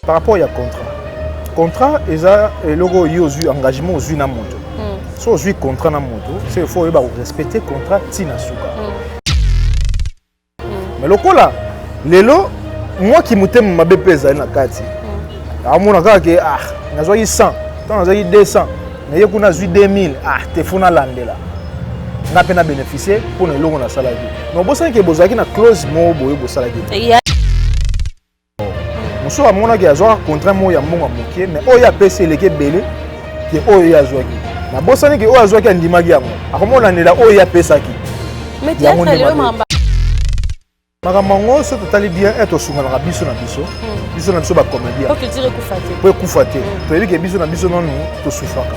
par rapport à contrat. Contrat, et logo y engagement aux na moto. Si on contrat na moto, c'est il faut respecter contrat tina suka. Mais le là, lelo moi qui m'aime ma bépé na kati. Ah mon gars que nazoyi 100, tant nazoyi 200, na yeku na zui 2000, te funa landela. Na pena bénéficier pour le logo na salade. Mais bon ça que bozaki na clause mo boyo bo salade. Monsieur amona ki azwa contrat mo ya mbongo mokie mais oya pese leke belé que oya azwaki. Na bosani ki oya azwaki andimaki yango. Akomona ndela oya pesaki. Mais tu as le mamba. Makamango so totali bien être sungana na biso na biso. Biso na biso ba comédien. Faut que tu recoufaté. Pour coufaté. To yebi ke biso na biso non to souffraka.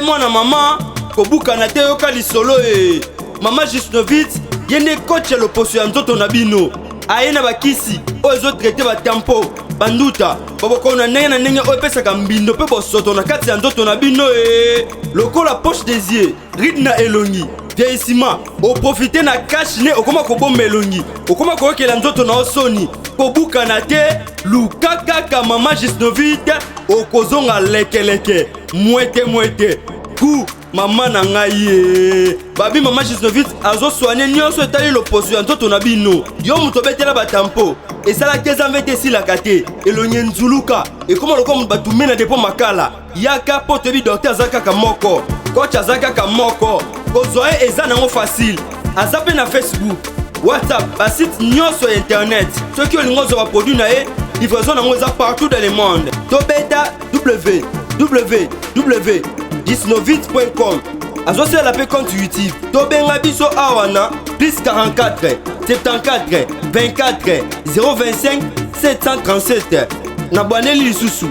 Mwana mama kobuka na te yoka lisolo mama Gisnovitz yene coach ya loposo ya nzoto na bino aye na bakisi oyo ezotraite batampo banduta babokona ndenge na ndenge oyo epesaka mbindo mpe bosoto na kati ya nzoto na bino lokola poche des yeux ride na elongi vieillissement oprofite na cash ne okoma kobomba elongi okoma koyokela nzoto na osoni kobuka na te luka kaka mama Gisnovitz okozonga lekeleke mwete ku mama na ngai babi mama Gisnovitz azo soigner nyonso etali loposo ya nzoto na bino yo muto betela batampo esala keza mvete esilaka te elonye nzuluka ekoma lokola mutu batume na depo makala yaka po toyebi docteur aza kaka moko coach aza kaka moko kozwa ye eza nango facile aza mpe na Facebook WhatsApp basite nyonso ya internet soki olingi ozwa baproduit na ye livraison nango eza partout dans le monde tobeta www.gisnovitz.com azosala mpe compte YouTube tobenga biso awa na plus 44 74 24 025 737 na bwaneli lisusu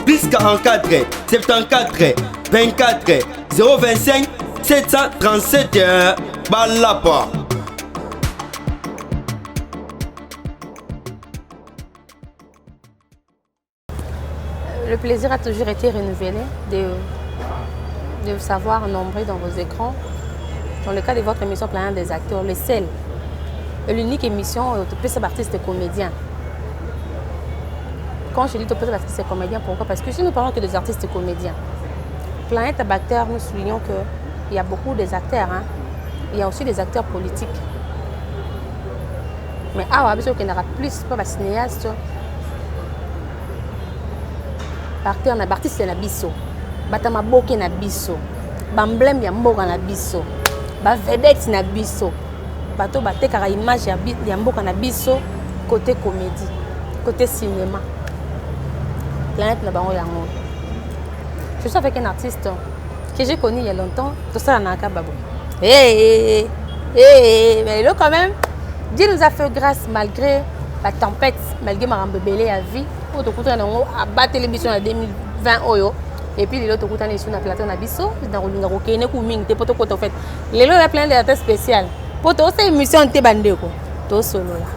plus 44 74 24 025 737 balapa. Le plaisir a toujours été renouvelé de vous savoir nombreux dans vos écrans. Dans le cas de votre émission Planète des acteurs, le seul et l'unique émission de plus d'artistes et comédiens. Quand je dis de plus d'artistes et comédiens, pourquoi? Parce que si nous parlons que des artistes et comédiens, Planète Acteurs, nous soulignons qu'il y a beaucoup des acteurs, il y a aussi des acteurs politiques. Mais il y aura plus pas de cinéastes. Acteur na artiste na biso batama boke na biso bamblème ya mboka na biso ba vedette na biso bato batekaka image ya mboka na biso côté comédie côté cinéma Planète na bango yango. Je suis avec un artiste que j'ai connu il y a longtemps tout ça na kababo mais là quand même Dieu nous a fait grâce malgré la tempête malgré marambe belé à vie. On te coûte à battre l'émission en 2020 oyo et puis les autres coûtent sur la plateau na biso dans le ngaro ku ming te poto en fait les lots plein de spécial poto c'est émission te bandeko to solo là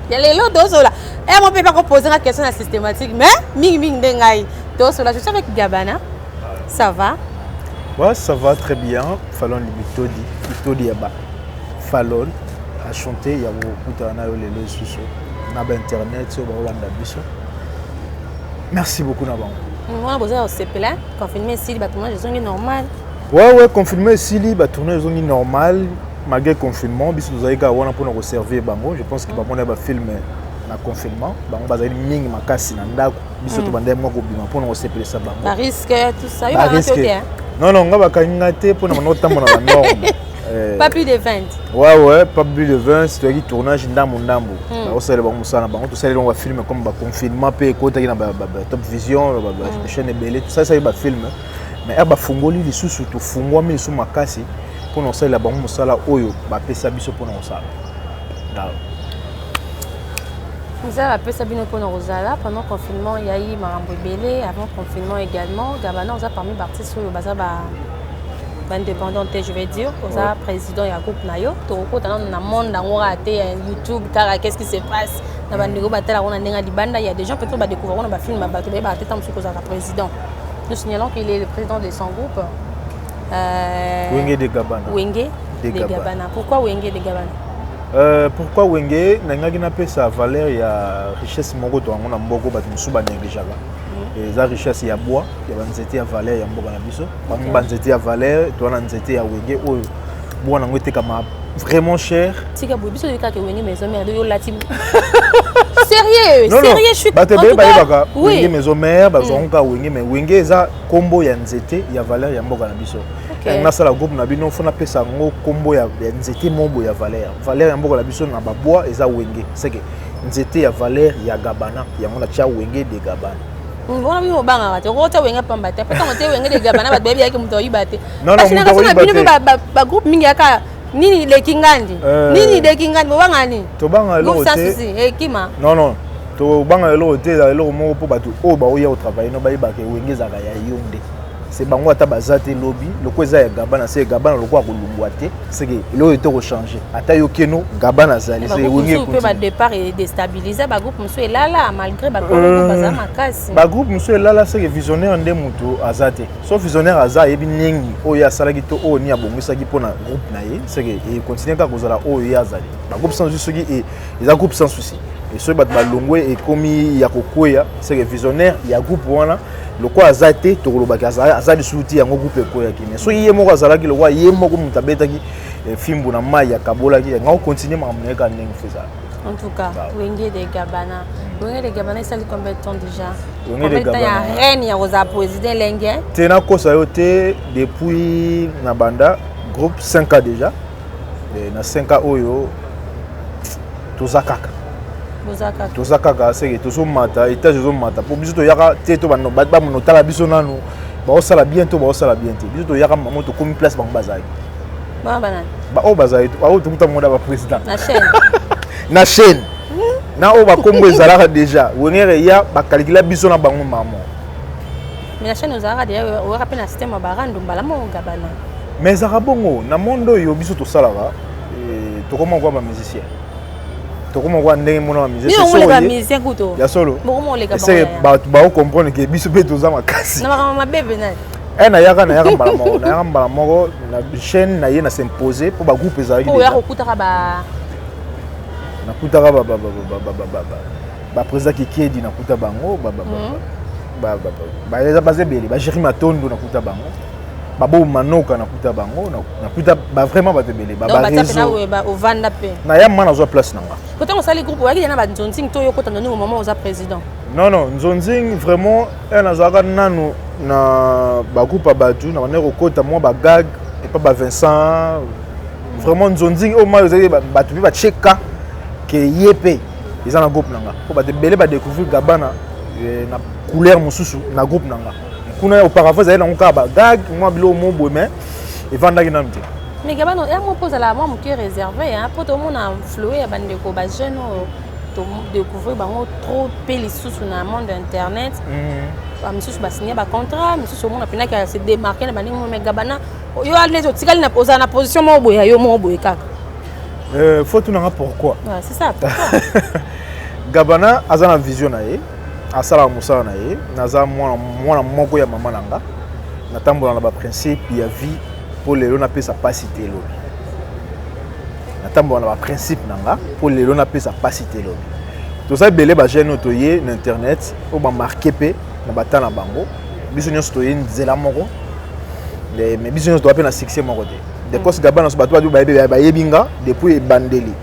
il y a les lots to solo et mon peut pas poser la question systématique mais ming dengai to solo je suis avec Gabana ça va ouais ça va très bien Fallon Bitodi yaba Fallon a chanté il y a beaucoup na yo lelo suso na internet sur Rolanda Biso. Merci beaucoup Naban. Moi vous avez aussi plein confirmer ici les tournages sont normal. Ouais confirmer ici les tournages sont normal malgré confinement biso vous avez ga wana pour nous servir bango je pense que ba mona ba film na confinement bango bazali mingi makasi na ndako biso to bande moko bima pour nous seppeler ça bango. Ba risque tout ça yo ba côté hein. Non ngaba kanga te pour na notamment na norme. Pas plus de 20. Ouais, pas plus de 20, c'est un tournage ndambo. On sait bon ça na bango, tout ça on va filmer comme ba confinement pe côté na Top Vision, ba chaîne belé, tout ça ça va film. Mais ba fungoli li sous surtout fungwa mi sous makasi pour nous ça la bango sala oyo ba pesa biso pour nous ça. Nous avons appelé Sabine pour nous pendant le confinement, il y a eu Marambo belé, avant le confinement également, Gabana nous a permis de partir sur le bazar indépendant, je vais dire, aux président et à groupe Nayo, tout le monde dans YouTube, qu'est-ce qui se passe? Il y a des gens peut-être découvrir un film, président. Nous signalons qu'il est le président de son groupe. Wenge de Gabana. Wenge de Gabana. Pourquoi Wenge de Gabana? Pourquoi Wenge n'a pas sa valeur, il y a richesse moko to ngona mboko ba musuba négligeable. Et la richesse ya bois, il y a nzete ya valeur ya mboka na biso. Ba nzete ya valeur, to na nzete ya Wenge o bois na ngote kama vraiment cher. Tika bo biso de ka ke Wenge maison mère de yo latim. Sérieux, non, sérieux, non. Je suis content. Oui. Wenge maison mère, ba zonka Wenge mais Wenge eza combo ya nzete ya valeur ya mboka na biso. Na sala groupe na bino fona pesa ngo combo ya nzete mombo ya valeur. Valeur ya mboka na biso na ba bois eza Wenge. C'est que nzete ya valeur ya Gabana ya ngona cha Wenge de Gabana. Bona mi obanga ngate ko ta Wenge pamba te. Pata ngote Wenge de Gabana ba bebi yake muto yibate. Non non, muto yibate. Ba groupe mingi aka nini de Kingandi. Nini de Kingandi obanga ni. To banga lo te. Kima. Non non. To banga lo te la lo mo po batu o ba oya au travail no ba yibake Wenge zaka ya yonde. C'est bango ata bazate lobby loko eza ya Gabana c'est Gabana loko akolungwa te c'est que lo eto ko changer ata yokeno Gabana zali c'est Wenge ko peut ba départ et déstabiliser ba groupe monsieur elala malgré ba kolongo baza makasi ba groupe monsieur elala c'est que visionnaire nde muto azate so visionnaire aza yebi ningi oyo asalaki to oyo ni abongisaki pona groupe na ye c'est que et continuer ka kozala oyo yazali ba groupe sans souci et eza groupe sans souci et so ba balongwe et komi ya kokoya c'est que visionnaire ya groupe wana le quoi azate to kolobaki azali souti yango groupe koya ki mais so yé moko azalaki le quoi yé moko mutabetaki fimbu na mai ya kabola ki nga continuer mamuneka ndenge feza. En tout cas Wenge de Gabana Wenge de Gabana ça combien de temps déjà? Wenge de Gabana ya reine ya rosa président Lengue tena kosa yote depuis na banda groupe 5 ans déjà et na 5 ans oyo tozakaka tozakaka c'est que tozomata étage tozomata po biso to yaka te to bano ba monotala biso nanu ba osala bientôt biso to yaka maman to komi place bango bazali ba banana ba o bazali ba o tukuta moda ba président na chaîne na o ba kombo ezalaka déjà Wenge ya ba calculer biso na bango maman mais la chaîne ozalaka déjà o rappelle na système ba rando mbala mo Gabana mais ezalaka bongo na mondo yo biso to salaka to comment quoi ba musicien to comment quoi ndenge mona ba musicien so le musicien kuto ya solo bokomo le Gabana c'est ba comprendre que biso pe toza makasi na ba bébé na na yaka mbala moko na chaîne na ye na s'imposer pour ba groupe ezalaki déjà ya kokutaka ba nakutaka ba président Kikedi nakuta bango ba eza bazebele ba Jérémy Matondo nakuta bango babo manoka nakuta bango nakuta ba vraiment batebele ba réseau ba ovanda pe na ya mana zo place nanga pourtant on sali groupe waki na ba nzonzing to yoko tandoni au moment où za président non nzonzing vraiment na zaka nanu na ba groupe batu na bana kokota mo ba gag et pas ba Vincent vraiment nzonzing au moins batu ba cheka que yépé ils ont un groupe nanga pour batebele ba découvrir Gabana na couleur mususu na groupe nanga kuna auparavant ça on ka ba gag moi bilo mo boeme et vendaki na mti mais Gabana ya mo pose la moi mon cœur réservé hein pour tout le monde a floué bande ko ba jeune to découvrir bango trop peli sous na monde internet ba misusu ba signer ba contrat misusu mo na pina ka se démarquer na bandi mais Gabana yo alne to tikali na posa na position mo boya yo mo boye kaka faut tout nanga pourquoi c'est ça Gabana azana vision na ye asala musala na ye naza mwana moko ya mama nanga natambola na ba principe ya vie pour lelo na pesa pasité lobi natambola na ba principe nanga pour lelo na pesa pasité lobi to sa belé ba jeune to ye na internet o ba marquer pe na batana bango biso nyonso to ye nzela moko mais biso nyonso to apena succès moko te de cause Gabana so bato ba yebinga depuis ebandeli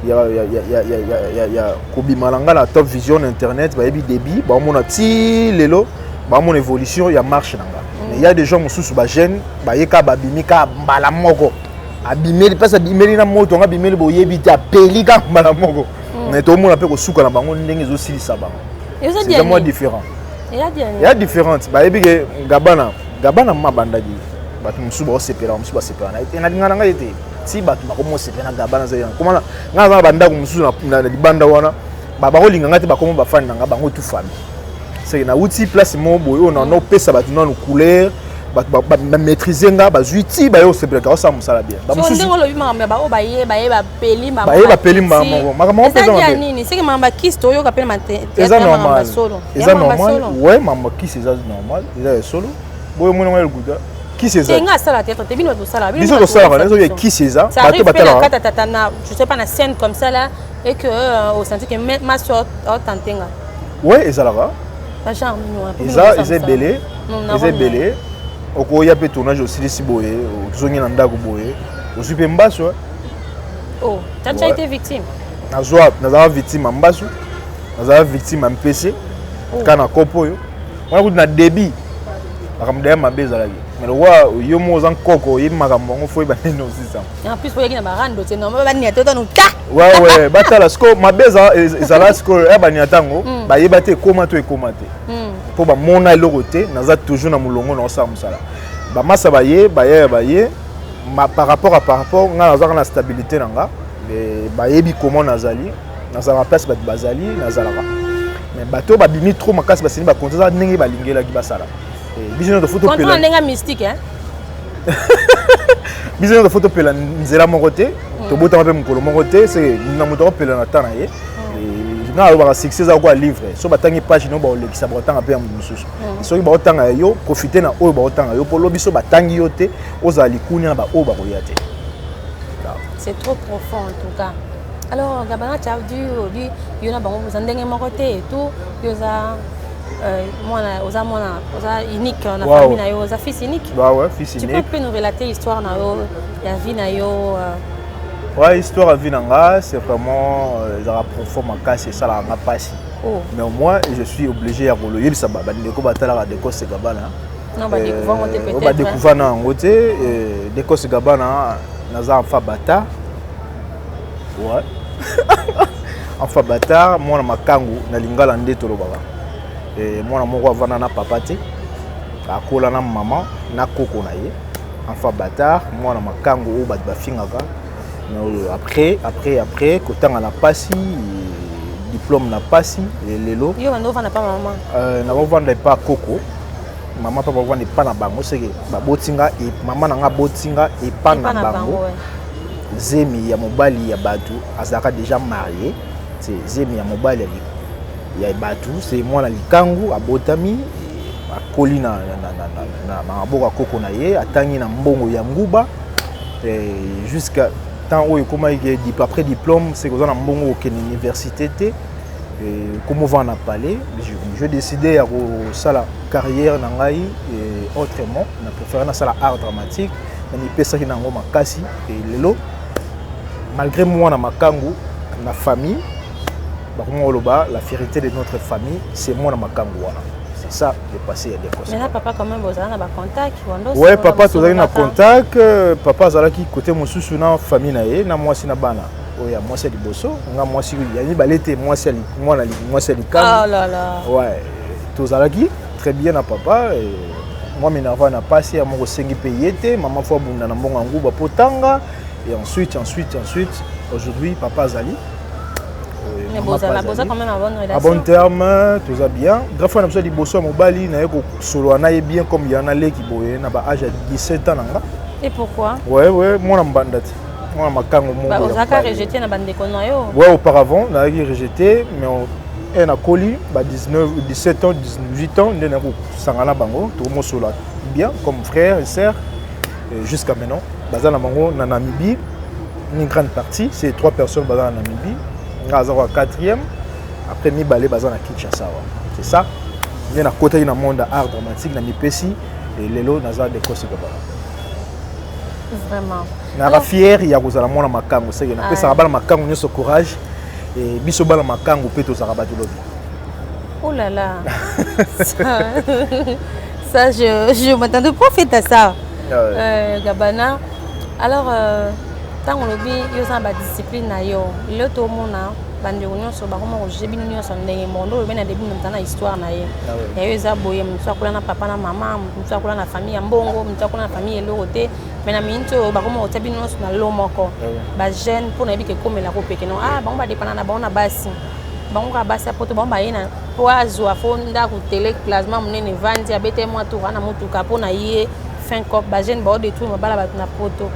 ya kobimalanga na Top Vision internet ba yebi débit ba mona ti lelo ba mona évolution ya marche nanga mais il y a des gens mususu ba jeune ba yeka ba bimika mbala moko abimeli parce abimeli na moto nga bimeli bo yebi ta pelika mbala moko mais to mona pe ko suka na bango ndenge zo silisa bango c'est vraiment différent il y a différente ba yebi ke Gabana mabandaki batu mususu ba sepela mususu ba sepela na ndinga nanga yete si batu bakomo sepela Gabana za yana komana nga za banda mususu na libanda wana ba kolinga ngati bakomo bafani nanga bango tu famille c'est na uti place mo boyo na no pesa batu na couleur maîtriser nga bazwi ti bayo sepelaka osala mosala bien bamosusu olobi makambo ba o baye bapeli makambo eza nini seke makambo bakisi toyoka mpe eza normal eza normal ouais makambo kisi eza normal eza ya solo boye mwana mwana lukuta kisi eza nga asala théâtre te bino tosala biso tosala bana ezoye kisi eza bato batala kata tata na je sais pas na scène comme ça là et que au senti que ma soeur tentenga ouais ezalaka eza ebele eza ebele okoya mpe tournage osilisi boye ozongi na ndako boye ozwi mpe mbaso oh tu as été victime nazala victime ya mbaso nazala victime ya mpese ka na kopo oyo wana kuti na débit makambo daya mabe ezalaki mais lokwa yo mo oza nkoko oyebi makambo yango fo oyeba nini osisa en plus foyaki na barando te normal bania te otano ta ouais batala siko mabe ezala sikoyo ya bania ntango bayeba te ekóma to ekóma te mpo bamona eloko te naza toujours na molongo na osala mosala bamasa baye par rapport nga nazalaka na stabilité na nga bayebi komo nazali nazala place bato bazali nazalaka mais bato babimi trop makasi basini bakonte eza ndenge balingelaki basala biso nyonso foto pela ndenge mystique hein biso nyonso foto pela nzela moko te tobotama mpe mokolo moko te se na moto akopela na temps na ye nga alobaka succès eza kokoya livre so batangi page no baolekisa baotanga mpe ya moto mosusu soki baotanga yo profite na oyo baotanga yo mpo lo biso batangi yo te ozala likunia na baoyo bakoya te c'est trop profond en tout cas alors Gabana tu as dit yo na bango boza ndenge moko te et tout yo za oza unique na famille na yo oza fils unique ouais fils unique tu peux nous relater l'histoire na yo ya vie na yo ouais histoire à vie nanga c'est vraiment ezala profond makasi esalaka nga pasi mais au moins je suis obligé ya koloyebisa bandeko batalaka Dekos Gabana badécouvrir na yango te Dekos Gabana naza enfant bâtard ouais enfant bâtard mwana makangu na lingala nde tolobaka mwana moko avanda na papa te akola na mama na koko na ye enfant bâtard mwana makangu oyo bato bafingaka après kotanga na pasi diplôme na pasi lelo yo bando vanda pa mama na bovanda pa koko mama pa bovanda pa na bango seke babotinga et mama nanga botinga et pa na bango zemi ya mobali ya bato azalaka déjà marié c'est zemi ya mobali ya bato c'est mwana likangu abotami akoli na maboko koko na ye atangi na mbongo ya nguba jusqu'à tant oyo ekomaki après diplôme c'est koza na mbongo okende université te comme on na palais je décidé ya kosala carrière na ngai autrement na préféré nasala art dramatique na mipesaki nango makasi lelo malgré moi na makangu na famille bakoma oloba la fierté de notre famille c'est moi na makangu wana c'est ça le passé des causes. Mais là papa quand même bozala na ba contact wando ouais papa tozali na contact papa azalaki côté mosusu na famille na ye na mwasi na bana oya mwasi ya liboso nga mwasi yani balete mwasi ya likambo oh là là ouais tozalaki très bien na papa moi minava na pasi ya moko sengi pe yete maman fo bunda na mbongo nguba potanga et ensuite aujourd'hui papa azali mais bozala quand même à bonne relation à bon terme tout ça bien grave fois na besoin liboso mobali na yeko solo na ye bien comme yana leki boye na ba âge de 17 ans nanga et pourquoi ouais moi na mbandati moi makango mo bah ozaka rejeté na bande kono yo ouais auparavant na yeki rejeté mais on a coli ba 17 ans 18 ans ndena ko sangana bango to mo solo bien comme frère et sœur jusqu'à maintenant bazana bango na Namibie une grande partie c'est 3 personnes bazana na Namibie ngazako 4e après mibale bazana Kinshasa c'est ça mais na côté na monde art dramatique na mipesi et lelo naza Dekos Gabana vraiment na fier ya kozala mona makango c'est que na pesa bala makango nyoso courage et biso bala makango pe to saka bato lobi oh là là ça je m'attendais pas fait à ça Gabana alors tant lobi yo za ba discipline na yo le to mona bandeko nyonso bakoma kojuge bino nyonso ndenge mondo oyo bena debi mutana histoire na ye ya yo eza boye moto akola na papa na mama moto akola na famille ya mbongo moto akola na famille eloko te mais na minute oyo bakoma kotia bino nyonso na lo moko bajeune mpona yebi kekomela kopeke no bango badepana na bango na basi bango ka basi poto bango bayena po azwa fo ndako télé plasma monene vandi abete mwa tour na mutuka po na ye fin cop ba jeune ba détruire mabala bato na poto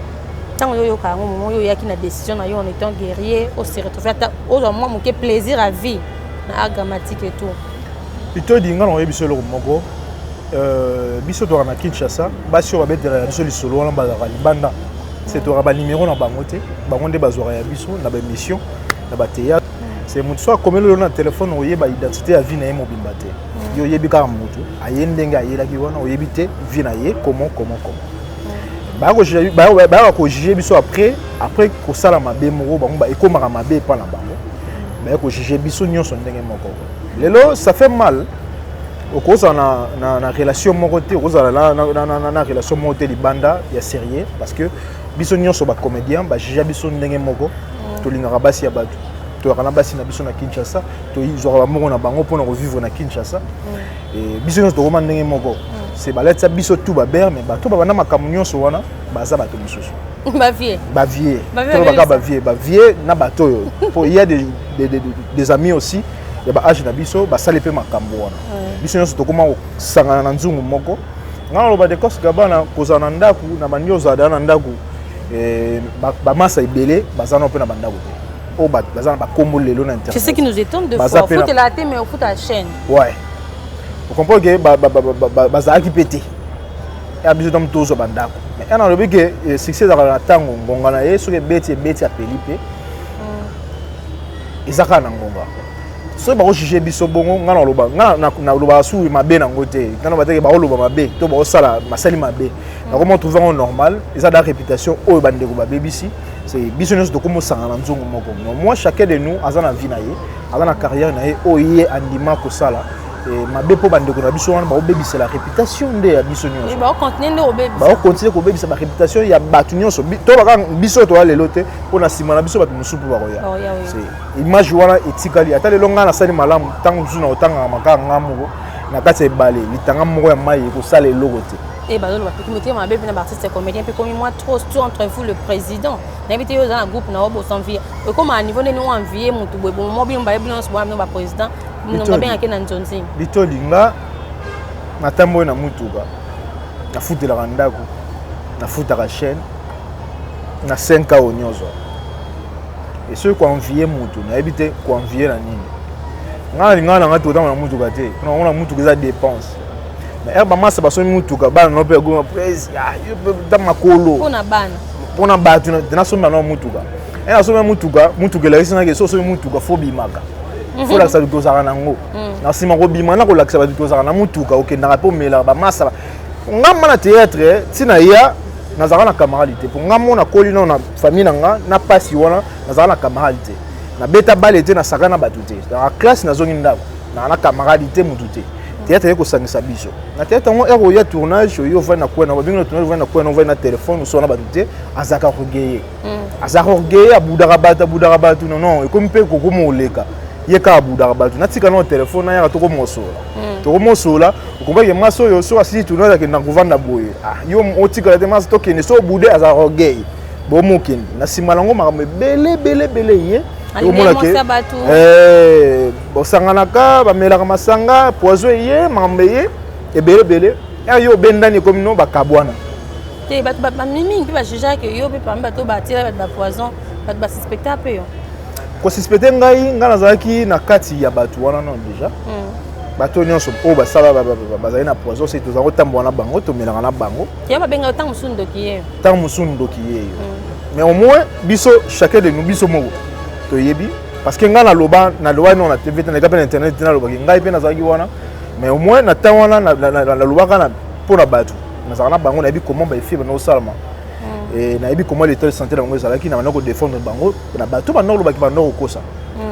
tango yo yoka ngo mo yo yaki na décision na yo en étant guerrier au se retrouver au moins mon plaisir à vie na grammatique et tout plutôt dinga no yebiso lo moko biso to na Kinshasa basi ba betera biso lisolo wana ba libanda c'est to ba numéro na bango te bango nde bazora ya biso na ba mission na ba théâtre c'est mutu so comme le na téléphone oyeba identité ya vie na ye mobimba te yo yebi ka mutu ayendenge ayela ki wana oyebi te vie na ye comment ba ko juger biso après ko sala mabe moko bango ba ekomaka mabe pa na bango ba ko juger biso nyonso ndenge moko lelo ça fait mal au cause na relation moko te au cause na relation moko te libanda ya sérieux parce que biso nyonso ba comédien ba juger biso ndenge moko to lingaka basi ya bato to kana basi na biso na Kinshasa to izora moko na bango pona ko vivre na Kinshasa et biso nyonso to komanda ndenge moko c'est baletsa biso tout ba ber mais bato ba bana makambo nyonso wana baza bato misusu ba vie ba vie na bato yo pour il y a des amis aussi ya ba âge na biso ba sale pe makambo wana biso nyonso to koma sangana na nzungu moko ngalo loba de kos gabana kozana ndaku na banyoza da na ndaku ba masa ibele bazana pe na bandaku te o ba bazana ba kombo lelo na internet c'est ce qui nous étonne de fois faut la té mais au foot à chaîne ouais vous comprenez que bazaki pété ya biso tam tozo bandako mais ana lobi que succès za la tango ngonga na yeso ke beti apeli pe ezaka na ngonga so ba ko juger biso bongo ngana loba na loba su mabe na ngote ngana ba te ba loba mabe to ba sala masali mabe na comment trouver un normal ils ont la réputation o bandeko ba BBC c'est biso nyonso to komo sanga na nzongo moko moi chacun de nous azana vie na ye azana carrière na ye o ye andima ko sala mabe po bandeko na biso wana ba obebisa la réputation de ya biso nyonso ba continuer ndo obebisa ba continuer ko obebisa ba réputation ya batu nyonso to ba biso to lelo te pona sima na biso batu musupu ba koya c'est image wana etikali ata lelo nga na sali malamu tango zuna otanga makanga ngamugo na kati ebale litanga moko ya mai ko sala eloko te et bah le petit ma bébé na artiste comédien puis comme moi trop entre vous le président n'invité aux un groupe na obo sans vie et comme à niveau de nous envier mutu bon moi bien ba bien ba président nous bien akena nzonzi bitolinga na tambo na mutuka na futela ndako na futaka chaîne na 5 ans onyozo et ceux qui envier mutu na éviter ko envier na nini ngana ngato dans na mutuka te on mutuka za dépense mais ba masa ba so mutuka bana no pe go praise ya yo makolo pona batu na so na mutuka na so mutuka la isina ke so mutuka fo bimaka fo la saluto za nango na sima ko bima na ko la saluto to za na mutuka okenda po mela ba masa ngamba na théâtre tina ya na za na camaralité pour ngamo na koli na famille na pasi wana na za na camaralité na beta balete na sakana batu te na classe na zongi ndako na camaralité mutu te théâtre yeko sangisa biso na théâtre ngo ero ya tournage yo va na kwa na bingo tournage va na kwa na va na téléphone so na batute azaka rogeye abudaka batu non ekomi pe kokomo oleka yeka abudaka batu na tika na téléphone na ya to ko mosola okomba ke maso yo so asili tournage ke na kovanda boye yo otika te maso to ke ne so bude azaka rogeye bo mokende na simalango makambe bele ye bosanganaka bamelaka masanga poison ye makambe ye ebele yo bendani komi no bakabwana te bato bamimi mpe bajugeaka ke yo mpe parmi bato batila bato bapoison bato basuspecta mpe yo kosuspecte ngai nazalaki na kati ya bato wana non déjà bato nyonso oyo basala bazali na poison se tozala kotambola na bango tomelaka na bango ya babengaka ntango mosusu ndoki ye mais au moins biso chacun de nous biso moko toyebi parce que nga na loba non na TV na gape na internet na loba ngai pe nazalaki wana mais au moins na temps wana na loba kana pour la batu nazala na bango na yebi comment ba efie na osalama et na yebi comment l'état de santé na bango ezalaki na bango défendre bango na batu ba no loba ki ba no kosa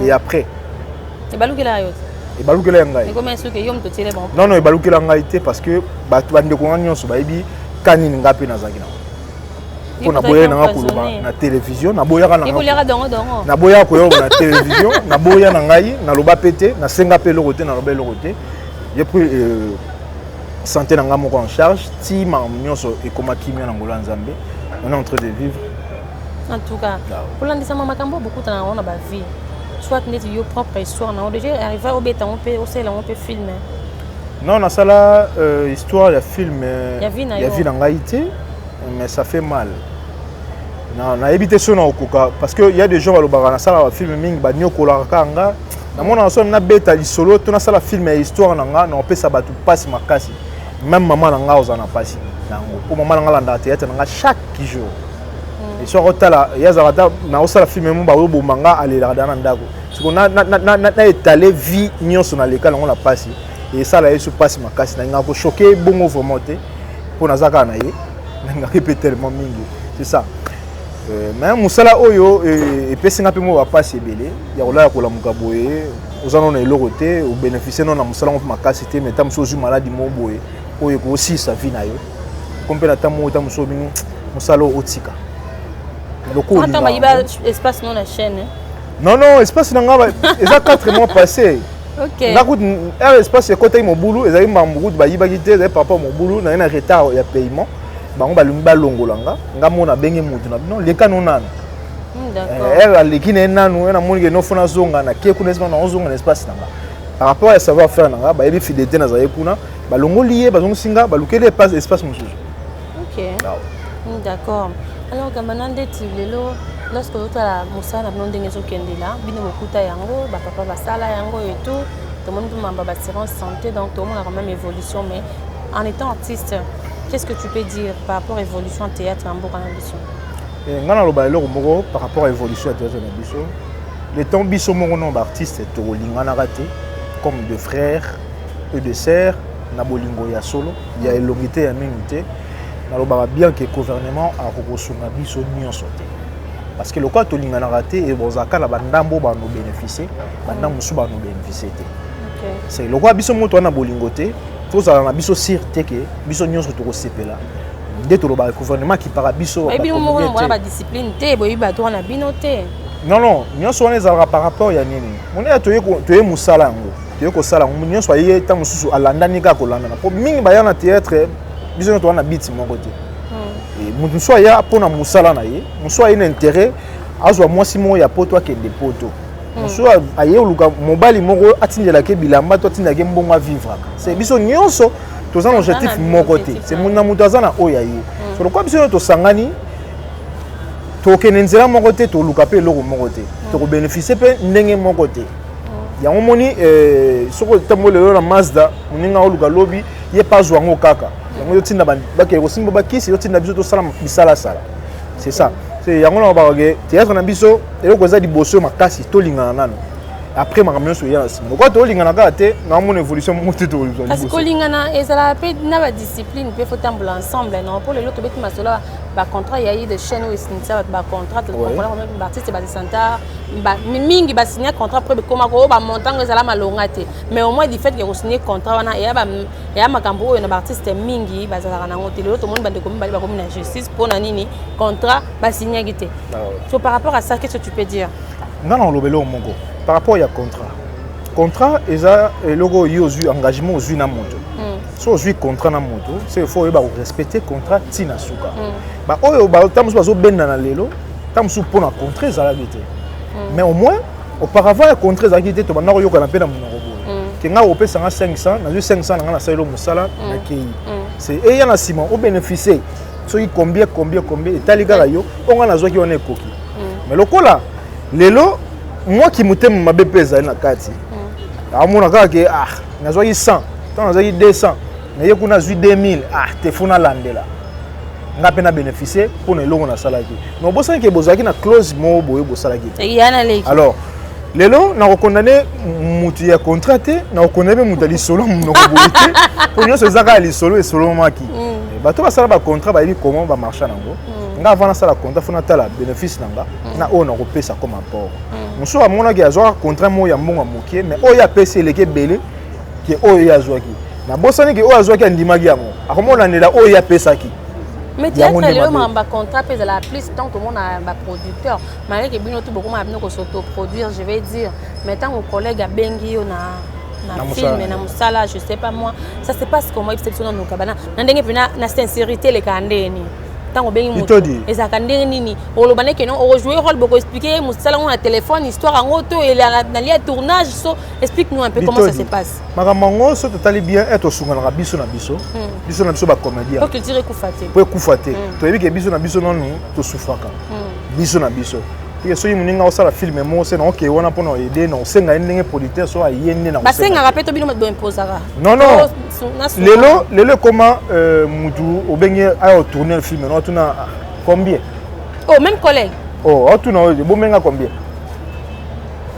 et après ebalukela yo ebalukela ngai et comment est-ce que yo mto tele bon non ebalukela ngai te parce que batu bande ko nyonso ba yebi kanini ngape nazalaki na pour na boya na kuluba na télévision na boya na na boya ko yo na télévision na boya na ngai na loba pété na senga pe le côté na loba le côté j'ai pris santé na ngamo en charge ti ma nyonso e koma kimia na ngolo nzambe on est en train de vivre en tout cas pour l'andisa mama kambo beaucoup na ona ba vie soit net yo propre histoire na déjà arrivé au bêta on peut filmer. Non, na sala histoire ya film ya vie na ngaité mais ça fait mal. Non, na éviter ça na okoka parce que il y a des gens à l'obara na sala film mingi ba nyokola kanga. Na mona so na beta li solo to na sala film ya histoire na nga na opesa batu passe makasi. Même maman na nga ozana passe. Pour maman na nga landa théâtre na nga chaque jour. Et soit rotala yazarata na osala film mo ba bo manga aller la dana ndako. Parce qu'on na étalé vie nyonso na l'école on la passe. Et ça là il se passe makasi na nga ko choquer bongo vraiment te pour nazaka na ye. Na nga tellement mingi. C'est ça. Mais musala oyo et pesinga pe mo ba passe belé ya kola ko la mukaboye ozana na elorote ou bénéficier non na musala mo makasi te mais tam sozu maladie mo boye oyo ko aussi sa vie na yo kompela tamo tam so bingu musala otika loko attends ba iba espace non la chaîne non espace na nga eza 4 mois passé OK na ko espace côté mo boulou ezali mambuku ba yiba kité ezali papa mo boulou na retard ya paiement bango balungi balongolanga nga mona benge mutu na bino leka nonana d'accord aleki na nanu na moni ke no fona zonga na ke kuna na zonga na espace nanga par rapport à savoir faire nanga ba yebi fidélité na zaye kuna balongoli ye bazongo singa balukele espace mususu. OK d'accord alors gamanande tilelo lorsque tu as musa na bino ndenge zokende la bino bokuta yango ba papa basala yango et tout tout le monde mamba ba assurance santé donc tout le monde a quand même évolution mais en étant artiste qu'est-ce que tu peux dire par rapport à l'évolution en théâtre en Mboka Nabiso? Par rapport à l'évolution en théâtre en Nabiso, les temps biso mon nom d'artiste comme de frères et de sœurs, nabolingo ya solo, il y a elongité ya minute, nalobara bien que le gouvernement a reconnu biso nyonso te. Parce que le cas to lingana raté et bozaka la bandambo ba no bénéficier, bandambo su ba no bénéficier te. C'est le cas biso moto na bolingote. Faut ça na biso sûreté que biso nyonso to ko sepela nde to ba gouvernement qui para biso ba bino ba discipline te boyi ba to na bino te non nyonso wana ezalaka par rapport ya nini moni ya toye musala yango toye ko sala yango nyonso aye ta mususu alandani ka ko landana po mingi ba ya na théâtre biso to na beat mon côté et mutu so ya pona musala na ye muso aye na intérêt azwa mwasi mo ya poto akende poto muso aye oluka mobali moko atindela ke bilamba to atindela ke mbongo vivre c'est biso nyonso to za objectif mon côté c'est mon mutu azana oya ye so lokwa biso to sangani to kenenzela mon côté to luka pe loko mon côté to ko bénéficier pe ndenge mon côté ya moni soko tambo lelo na Mazda muninga oluka lobi ye pas zwango kaka yango yo tinda ba ke ko simba ba kisi yo tinda biso to sala bisala sala c'est ça. C'est yango na ba ke théâtre na biso eloko za liboso makasi to lingana nano après makamyo so ya sima ko to lingana ka te na mon évolution mo te to liboso parce que lingana ezala pe na ba discipline pe faut tambola ensemble non pour les autres beti masola ba contrat ya yi de chaîne ou sinisa ba contrat to comprendre même ba artiste ba santa ba mingi ba signer contrat après comment ko ba montant ezala malonga te mais au moins du fait que ko signer contrat wana ya makambo oyo na ba artiste mingi ba zala na ngote le autre monde ba de comme ba comme na justice pour na nini contrat ba signer gité so par rapport à ça qu'est-ce que tu peux dire non lobelo mongo par rapport à contrat eza logo yozu engagement ozu na moto so ozu contrat na moto c'est faut ba respecter contrat tina suka ba oyo ba tamusu bazo benda na lelo tamusu pona contrat ezala gité mais au moins auparavant ya contrat ezala gité to bana yoka na pena monoko boye ke nga opesa nga 500 na 500 na nga na salo musala na kei c'est et ya na sima au bénéficier soki combien etali kaka yo onga na zwaki wana ekoki mais lokola lelo moi qui mutema mabe pesa na kati amona kaka ke nazwaki 100 tant nazwaki 200 na ye kuna zwi 2000 te funa landela nga pe na bénéficier pour na elongo na salaki mais bosani ke bozaki na clause mo boye bosalaki alors lelo na condamner mutu ya contraté na condamner mutu ali solo munoko boye pour nyonso ezaka ali solo et solo maki bato basala ba contrat ba yebi comment ba marcher nango nga avant na sala contrat funa tala bénéfice nanga na o na kopesa comme apport muso amona ki azwa contrat mo ya mbongo mokie mais o ya pesa eleke belé ki o ya azwaki na bosani ki o azwaki andimaki yango akomona ndela o ya pesa ki mais théâtre lelo mamba contrat pesa la plus tant que mon a ba producteur malgré que bino tout beaucoup ma bino ko s'auto-produire je vais dire mais tant au collègue a bengi yo na film na musala je sais pas moi ça se passe comment exceptionnel no kabana na ndenge pena na sincérité le kandeni tant obengi moto ezaka ndenge nini olobane que non o jouer rôle beaucoup expliquer musala on a téléphone histoire en auto et na lié tournage so explique nous un peu comment ça se passe makambo so totali bien être sungana biso na biso ba comédien pour culture kufate pour kufate to yebi ke biso na biso non to sufaka biso na biso et so yimuninga osala film mo c'est non que wana pona aider non senga ndenge producteur so ayende na basenga rappeto bino do imposaka non lelo comment mutu obengi ayo tourner le film non tuna combien oh même collègue oh tuna bomenga combien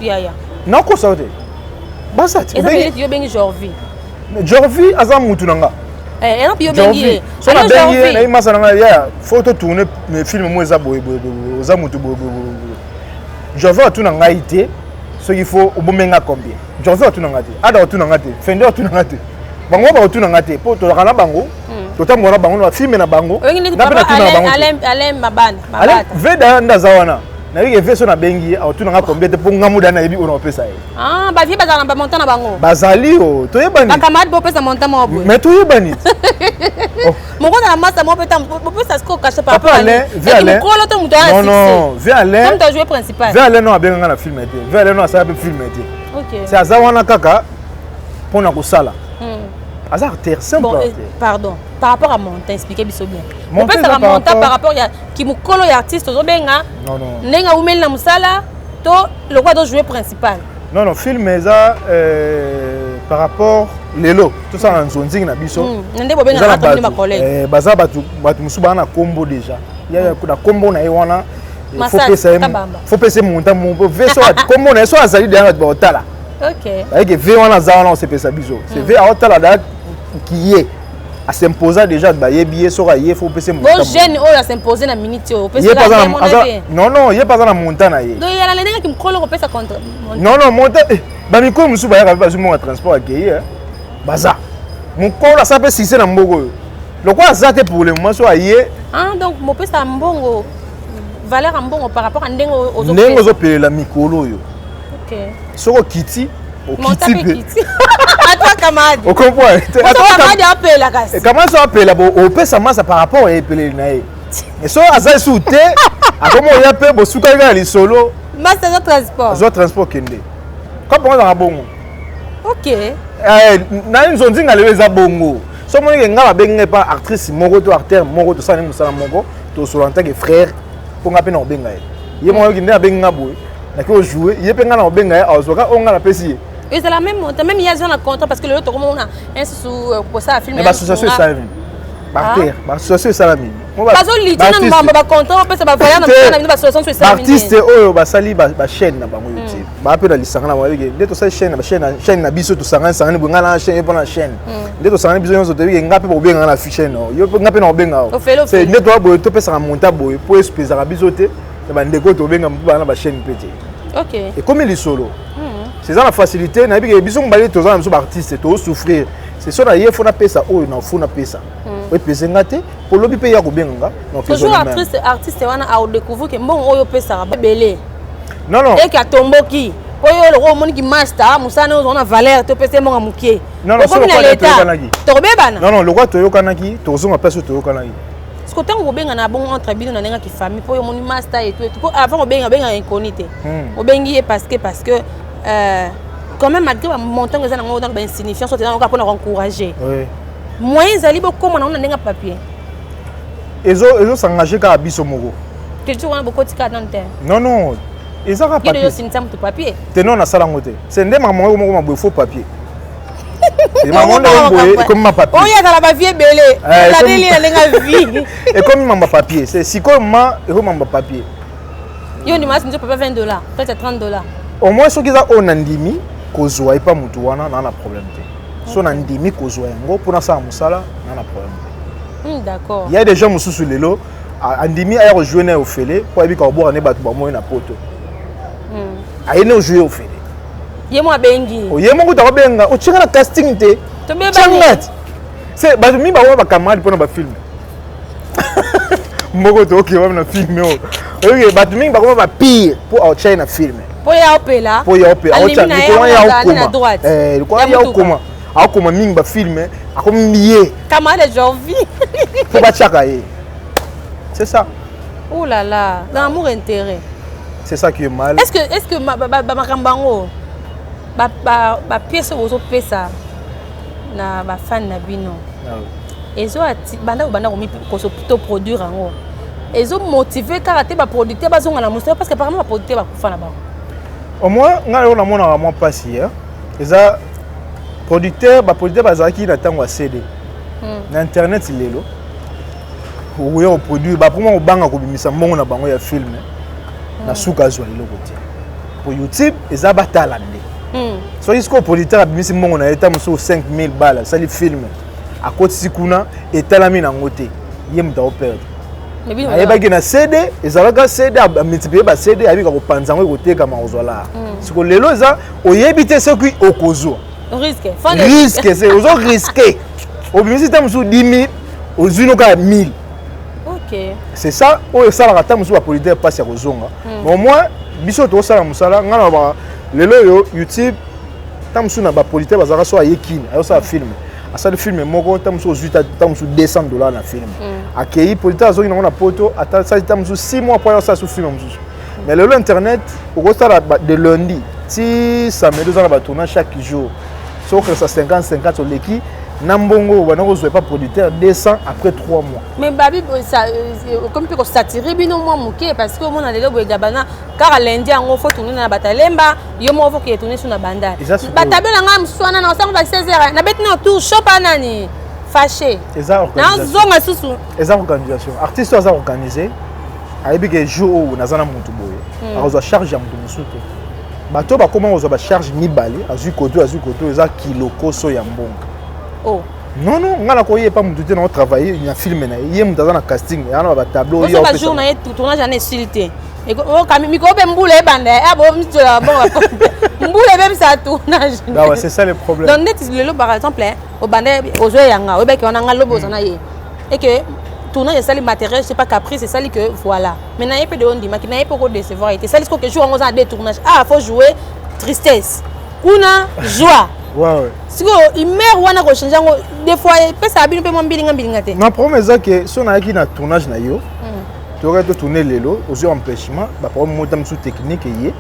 ya non ko ça te basa ti yo bengi Jorvi aza mutu nanga non puis yo bengi so na bengi na imasa nanga ya photo tourner me film mo eza boye za mutu Jorvi atuna ngai te so il faut obomenga combien Jorvi atuna ngate ada atuna ngate Fender atuna ngate bango ba atuna ngate po to kana bango to tambo na bango na film na bango na Alain Mabana veda ndaza wana na yeke veso na bengi atuna nga combien te po ngamuda na yebi ona pesa ye ba vie bazala na montant na bango bazali o to yebani ba camarade bo pesa montant mo boy mais to yebani moko na masa mo peta bo pesa sko caché par rapport à non viens aller comme tu as joué principal viens aller non abenga na film été viens aller non ça peut film été OK c'est azawana kaka pona ko sala azar terre simple pardon par rapport à montant expliquer biso bien on peut ça montant par rapport ya ki mukolo ya artiste ozobenga non nenga umeli na musala to le quoi doit jouer principal non film eza par rapport lelo tout ça en zonzing na biso ndé bobenga na to ma collègue baza batu musuba na combo déjà ya na combo na wana faut pesa montant mon veso combo na so azali derrière ba otala OK avec ve wana za wana on se pesa biso c'est ve a otala da qui est à s'imposer déjà ba yebié so ka ye faut pesa montant bon jeune o ya s'imposer na minute o pesa non il pas na montant na ye donc il y a la nena qui me colle ko pesa contre non montant ba miko musuba ya ba mo transport accueillir baza mukolo ça peut sisé na mboko le quoi ça pour le moment so aye donc mo pesa mbongo valeur mbongo par rapport à ndengo zo pele la mikolo yo OK soko kiti okiti à toi camarade on comprend camarade appelle la casse comment ça appelle au pesa massa par rapport à epele na ye et so azai souté a comment ya pe bo suka ga li solo master de transport kende comment on a bongo OK na une zone zinga leza bongo so moni ke ngaba benga pas actrice moko to acteur moko to sala musala moko to solo en tant que frère pour nga pe na benga ye mo ki nda benga boy na ko jouer ye pe nga na benga ya azoka onga na pesi et c'est la même même il y a un contrat parce que l'autre comment on a un sous pour ça film mais association salami par terre association salami bazo liti na mbamba ba contrat pesa ba voya na ba association sur salami artiste oyo ba sali ba chaîne na bango youtube ba pe na lisanga na wabike ndeto sa chaîne ba chaîne na biso to sanga sanga ni bonga na chaîne pour na chaîne ndeto sanga biso nyonso to bike ngape bo benga na chaîne yo ngape na benga c'est ndeto ba boy to pesa na monta boy pour espérer ka biso te ba ndeko to benga ba na ba chaîne pété OK et comme il est solo c'est ça la facilité na bike biso mbali to za na artiste to souffrir c'est ça na yefo na pesa oyo na funa pesa oui pesa ngate pour lobi pe ya ko benga non toujours artiste wana a découvrir que mbongo oyo pesa ba belé non et ka tomboki oyo le ko moni ki master musana ozo na valeur to pesa mbongo mukie non so ko na toyokanaki to bebana non le ko toyokanaki to zo ma pesa toyokanaki ce que tant ko benga na bon entre bino na nenga ki famille po yo moni master et tout avant ko benga inconité o bengi parce que quand même malgré le montant que ça n'a pas d'insignifiance, on a pour encourager. Oui. Moyens ali beaucoup on a un papier. Ils ont s'engagé qu'à biso mogo. Tu vois beaucoup de cas dans terre. Non. Ils ont papier. Ils ont signé un papier. T'es non à salangote. C'est ndé maman mo mo faux papier. Et maman na comme ma papier. Oh ya la vie belé. La délire la vie. Et comme maman papier, c'est si comme ma et maman papier. Yo ni mas, tu peux pas $20, peut-être $30. Au moins ceux qui ont nandimi kozwa pas mutu wana na problème te so nandimi kozwa yango pour na sa musala na problème d'accord il y a des gens mususu lelo andimi aya rejoindre au fele pour ebika oboka ne batu ba moyo na poto ayene jouer au fele yemo abengi yemo kuta benga o chika na casting te to beba c'est batu mi ba wa ba camarade pour na ba film mboko to okay wa na film o okay batu mi ba ko ba pire pour au China film pour ya opela pour ya opela au tcha ko ya okuma ko ya okuma akoma mingi ba film akomi miye kama le janvier pour ba chaka ye C'est ça. Oh là là, l'amour intérêt. C'est ça qui est mal. Est-ce que makambango ba pièce ozo pesa na ba fan na bino. Ezo ati banda ko so plutôt produire ngo. Ezo motiver karaté ba producteur bazonga na mosala parce que apparemment ba producteur ba kufa na ba. Au moins ngalo na mona moi pas hier. Eza producteur bazaki na tango CD. Na internet lelo. Oyo o produit ba pour moi obanga ko bimisa mbongo na bango ya film. Na suka zwa lelo côté. Pour YouTube eza batalande. So isko producteur abimisi mbongo na eta muso 5000 balles, ça li film. À côté sikuna etalami na ngote. Yem da opère. Mais bien ayebaki na CD, ezalaka CD a multiplier ba CD abika ko panzango koteka ma ozwala. Siko lelo eza oyebite soki okozwa. Risque, c'est ozo risqué. Obimisi ta muso 10000, ozwino ka 1000. OK. C'est ça, o esala ka ta muso ba producteur passe ya kozonga. Mais au moins biso to sala musala ngana ba lelo yo YouTube ta muso na ba producteur bazaka so ayekini, ayo sa film. À le film moko tamuso zuita tamuso $200 na film. Akei polita zo ina na poto ata ça tamuso 6 mois après ça sur film mususu. Mais le internet au start de lundi si samedi za ba tourner chaque jour. Sauf que ça 50 sur l'équipe Nambongo wana ko pas producteur 200 après 3 mois. Mais babi ça comme peut satirer bino moi muke parce que mon alelo boy gabana car lundi ngo faut tourner na batalemba yo mo faut que tourner sur na banda. Batabela nga mswana na 16h na betna tour shop anani fâché. Na zonga susu. Eza organisation. Artiste za organiser. Aibi que jour où nazana mutu boye. Azo charge ya mutu musute. Bato ba comment ozo ba charge mibale azu koto eza kilo koso ya mbongo. Oh. Non, ngala ko pas mutu te na travailler il y a film na yé mutu na casting ya na ba tableau yo. Ba jour na yé tournage en insulté. Et o kami mi ko be mbule bande abo mtula bon mbule même ça tournage. Ah ouais, c'est ça le problème. Donc net le par exemple au bande au jouer yanga o be ki on nga lobo zana yé. Et que tournage c'est le matériel c'est pas caprice c'est ça que voilà. Mais na yé pe de on dit ma ki na yé pas ko décevoir été ça que jour on a des tournages faut jouer tristesse. Kuna joie. Ouais. Si il meurt wana ko changer des fois pesa abino pe mo mbilinga te. Na promesse que si on a qui na tournage na yo. Tu aurais to tourner lelo aux empêchement ba pour montam sous technique yé.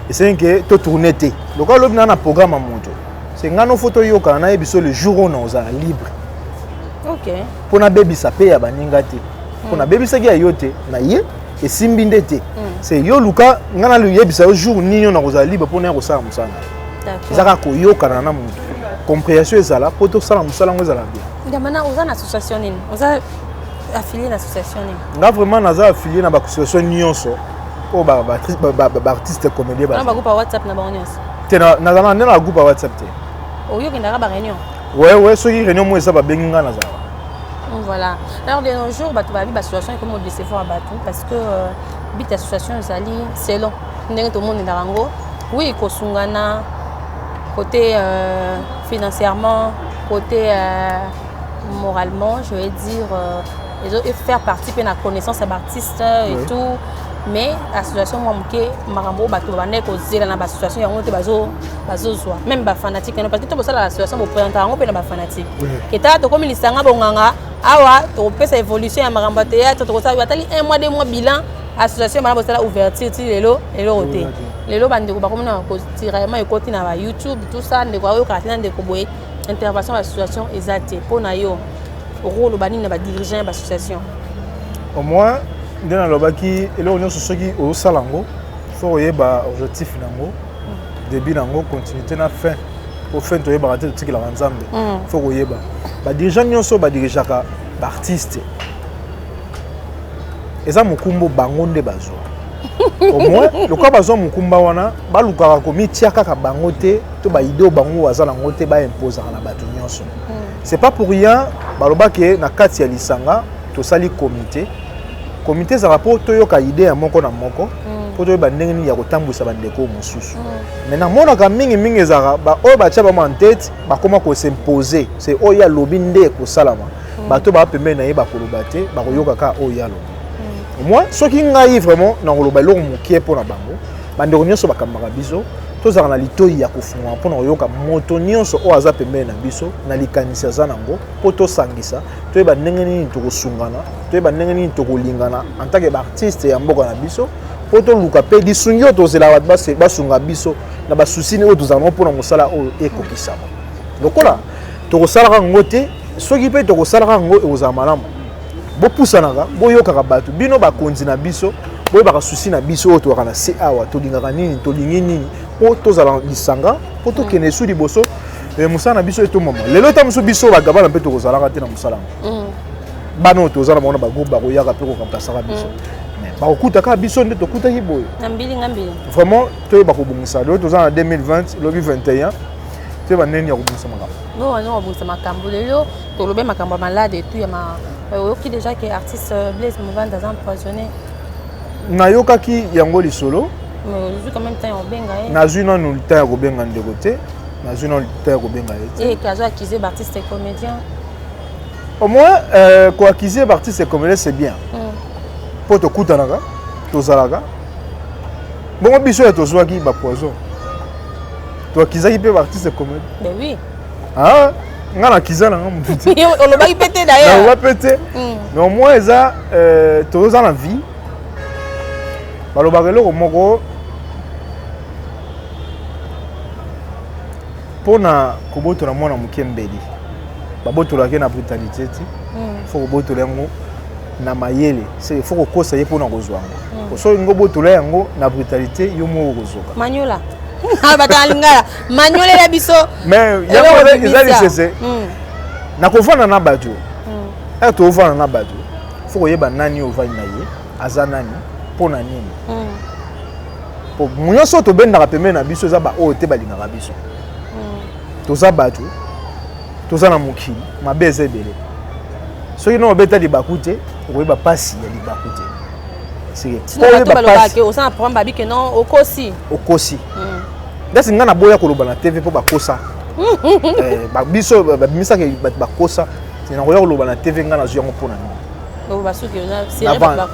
Et c'est que to tourner té. Donc là on a un programme à monter. C'est ngano photo yo kana ebiso le jour on a libre. OK. Pour na baby ça paye ba ninga té. Pour na baby ça ki ayote na yé et simbinde té. C'est yo luka ngana le yebisa au jour ni on a libre pour na ko sa musana. Zaka koyokana na mutu compréhension ezala poto sala musala ngo ezala bien. Ndamana oza na association nini? Oza affilié na association nini? Nga vraiment naza affilié na ba association nyonso o ba artiste comédien ba. Na ba groupe WhatsApp na ba nyonso. Te na na groupe WhatsApp te. Oyo kindaka ba réunion. Ouais, soki réunion mo eza ba benginga na za. Voilà. Alors de nos jours ba to ba association comme décevoir batu parce que bit association ezali selon ndenge to monde ndarango. Oui, kosungana côté financièrement, côté moralement, je vais dire, faire partie de la connaissance des artistes et tout. Mais l'association, moi, marambo bato bane ko zela na association yango te bazo zo même ba fanatique parce que to bosala l'association bo présenter yango pe na ba fanatique. Keta to comme lisanga bonganga awa to pesa évolution ya marambo théâtre to ça batali 1 mois 2 mois bilan association marambo sala ouverture ti lelo roté. Lelo bande ko ba comme na ko tiraillement e côté na ba YouTube tout ça ndeko ayo ka tina ndeko boye intervention association ezate pona yo rôle bani na ba dirigeant ba association. Au moins dans le baki et là on est sur qui au salango faut yeba objectif nango début nango continuité na fin pour fin to yeba rater tout qui la nzambe faut yeba ba dirigeant nyonso ba dirigeaka ba artiste eza mukumbo bango nde bazo au moins le quoi bazo mukumba wana ba lukaka komi tiaka ka bango te to ba idée bango azala ngote ba imposer na bato nyonso c'est pas pour rien baloba ke na kati ya lisanga to sali comité za rapport to yoka idée ya moko na moko po to ba ndenge ni ya kotambwisa bandeko mosusu maintenant mona ka mingi za ba o ba tia ba en tête ba koma ko s'imposer c'est o ya lobi nde ko salama ba to ba pembe na ye ba koloba te ba ko yoka ka o ya lobi moi ce qui ngai vraiment na koloba lo mokie po na bango bandeko nyonso ba kamaka biso tozala na litoi ya kofunga mpona koyoka moto nyonso oyo aza pembeni na biso na likanisi aza nango mpo tosangisa toyeba ndenge nini tokosungana toyeba ndenge nini tokolingana en tant que baartiste ya mboka na biso mpo toluka mpe lisungi oyo tozela bato basunga biso na basusini oyo tozala nango mpona mosala oyo ekokisama lokola tokosalaka yango te soki mpe tokosalaka yango ekozala malamu bopusanaka boyokaka bato bino bakonzi na biso boyebaka susi na biso oyo tozalaka na se awa tolingaka nini tolingi nini mpo tozala lisanga mpo tokende su liboso mosala na biso etomama lelo eta mosusu biso bagabana mpe tokozalaka te na mosala yango bana oyo toza na bango na bagroupe bakoyaka mpe kokamplasaka biso bakokutaka biso nde tokutaki boye vraiment toyeba kobongisa lelo toza na 2020 lobi 21 toyeba ndeni ya kobongisa makambo kobongisa makambo lelo tolobe makambo ya malade etu ya oyoki déjà ke artiste Blaise Muvanda aza empoisonné nayokaki yango lisolo quand même temps obenga nazwi nanu temps ya kobenga ndeko te nazwi nanu temps ya kobenga ye te azo accusé d'artiste et comédien au moins koaccuser d'artiste et comédien c'est bien mpo tokutanaka tozalaka bongo biso ya tozwaki bapoison toakizaki mpe baartiste et comédien ben oui nga nakiza nanga motu te olobaki mpe te d'ailleurs naloba mpe te mais au moins eza toza na vie balobaka eloko moko mpona kobotola mwana moke mbeli babotolaki na brutalité ti fo kobotola yango na mayele il faut kokosa ye mpona kozwa yango soki ngo botola yango na brutalité yo moko kozoka maniola batala lingala maniolela biso mais yango eza lisese nakovanda na bato tovanda na bato fo koyeba nani ovandi na ye aza nani mpona nini po nyonso tobendaka pembeni na biso eza baoyo te balingaka biso toza bato toza na mokili mabe eza ebele soki no obeta libaku te okoyeba pasi ya libaku te okosi ndasi nga na boya koloba na tv mpo bakosa biso babimisaka bato bakosa nakoya koloba na tv nga nazwi yango mpona nini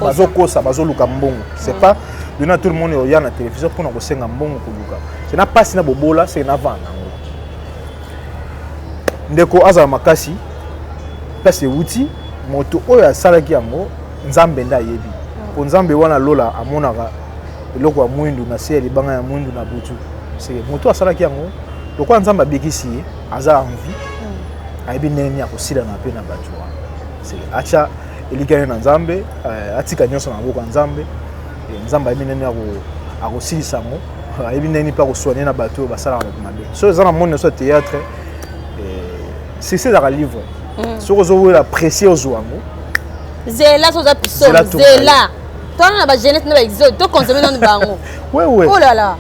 bazokosa bazoluka mbongo c'est pas dona tout le monde oya na télévision mpona kosenga mbongo koluka c'est na pasi na bobola c'est na vanda yango ndeko azala makasi place ewuti moto oyo asalaki yango nzambe nde ayebi po nzambe wana lola amonaka eloko ya mwindu na se ya libanga ya mwindu na butu moto asalaki yango lokola nzambe abikisi ye aza envie ayebi ndenge nini akosila na mpe na bato wana atya elikani na nzambe atika nyonso na maboko ya nzambe nzambe ayebi ndenge nini akosilisa yango ayebi ndenge nini mpe akosoigne na bato oyo basalaka bato mabe so eza na monde nyonso ya théâtre c'est ezaka livre soki ozowela apprécie ozwa yango zela soza pisolo zela twana na bajeunesse na baexode tokonsome nanu bango olala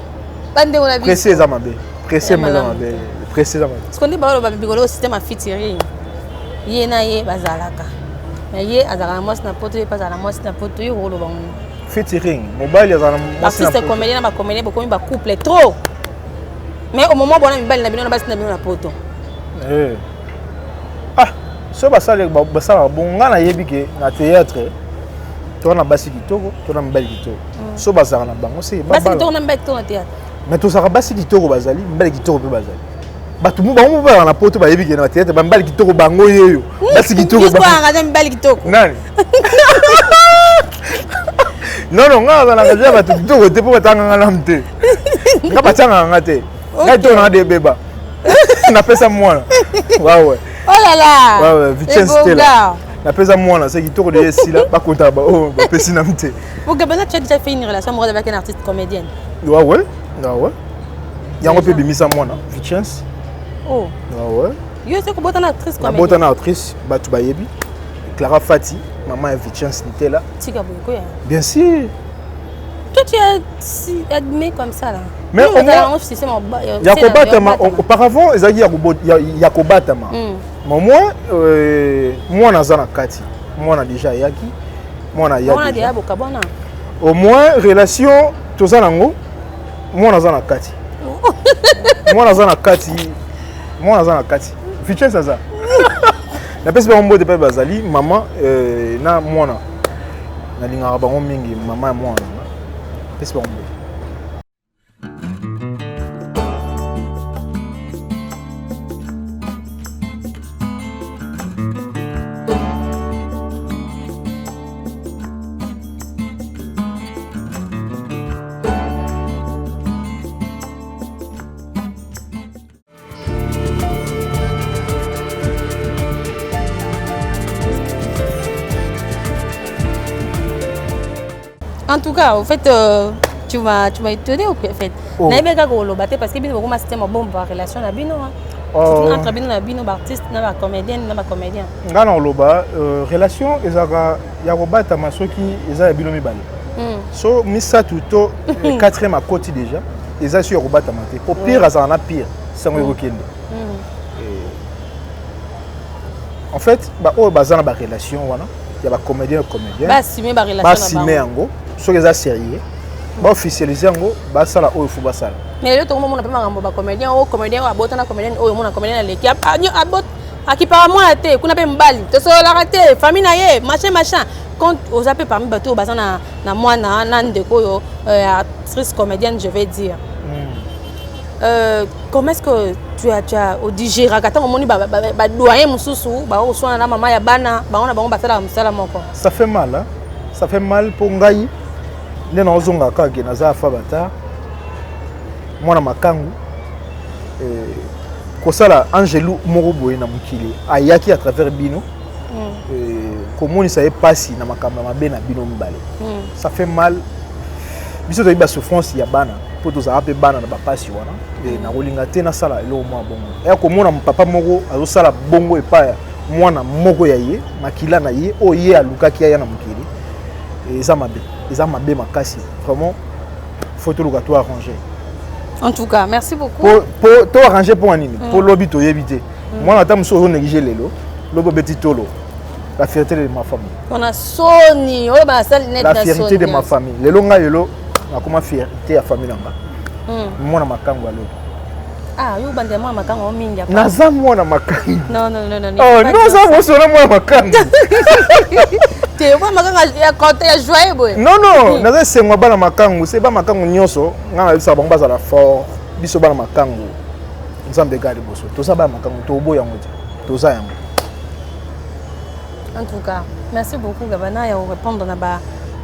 bandengo na biso eza mabe presse eza mabe presse eza mabe sikondi baoloba bikolo o système ya featuring ye na ye bazalaka ye azalaka na mwasi na poto ye mpe azala na mwasi na poto ye okoloba ngo featuring mobile azala na mwasi na poto comédien na bacomédien bokomi bacouple trop mais au moment bona mibali na bino na basi na bino na poto so basalaka bongo nga nayebi ke na théâtre toza na basi kitoko toza na mibali kitoko so bazalaka na bango mais tozalaka basi kitoko bazali mibali kitoko mpe bazali bato bango mpe bazalaka na poto bayebi ke na théâtre bamibali kitoko bango yeyo basi kitoko nani non nga azalaka ja bato kitoko te mpo batanganga namu te nga batiangaka nga te ngai to nanga de ebeba napesa mwana wawe oh là là ouais Vicence Stella napesa mwana c'est kitoko de yesila bakonta ba oh bapesi na mte Gabana tu as déjà fait une relation amoureuse avec un artiste comédienne ouais yango pe bimisa mwana Vicence oh ouais yo c'est ko na actrice comédienne bota na actrice batu bayebi Clara Fati maman ya Vicence Stella tika boyko ya bien sûr toi tu es si admis comme ça là mais au moins Yakobatama auparavant ezaki Yakobatama mais moi mwana za na kati mwana déjà yaki mwana yaki au moins relation toza nango mwana za na kati mwana za na kati Vicence za na pesi ba mbote pe bazali maman na mwana na lingaka bango mingi maman ya mwana pesi ba mbote En tout cas, au fait, tu m'as étonné au fait. Oh. Parce que beaucoup de système bon par relation à Bino. Entre Bino et Bino, artiste, comédien, comédien. Ngana oloba relation ezaka ya kobata masoki eza ya Bino mibale. So misa tuto 4e à côté déjà. Eza sur kobata maté. Pour pire azana na pire sans ekokende. En fait, ba o bazana ba relation wana, ya ba comédien comédien. Ba simé ba relation ba simé yango, so eza sérieux. Ba officialiser yango, ba sala o fu ba sala. Mais le tout le monde peut m'engager ba comédien o comédien o abota na comédien o mona comédien na l'équipe. Abot akipara moi té, kuna pe mbali. To so la raté, famille na ye, machin. Quand aux appels parmi bateau bazana na moi na ndeko yo actrice comédienne, je vais dire. Comment est-ce que tu as au digéra quand on moni ba doyen mususu ba o so na mama ya bana ba ona bango basala musala moko. Ça fait mal hein? Ça fait mal pour ngai. Nena ozonga ka ke naza fa bata. Mwana makangu kosala Angelou moko boye na mukili ayaki à travers Bino. Komoni ça est passé na makamba mabe na Bino mbale. Ça fait mal. Biso to iba souffrance ya bana. Po to za pe bana na ba pasi wana. Na rolinga te na sala elo mwa bongo. Ya komona papa moko azo sala bongo epa mwana moko ya ye, makila na ye o ye alukaki ya na mukili. Eza mabe makasi. Vraiment faut tout le toi arranger. En tout cas, merci beaucoup. Pour to arranger pour anini, pour lobby to yebité. Moi na tam so négliger lelo, lobo beti tolo. La fierté de ma famille. On a Sony, oh ba sal net la fierté de ma famille. Lelo nga yelo na comment fierté ya famille nanga. Mwana makangu alo. Ah, yo bande mwana makangu mingi apa. Naza mwana makangu. Non. Oh, non ça mo sona mwana makangu. Te mwana makangu ya côté ya joyeux boy. Non, naza sengwa bana makangu, c'est ba makangu nyonso, nga bisa bango bazala fort. Biso bana makangu. Nzambe gali boso. Toza bana makangu to boya ngoti. Toza yango. En tout cas, merci beaucoup Gabana ya répondre na ba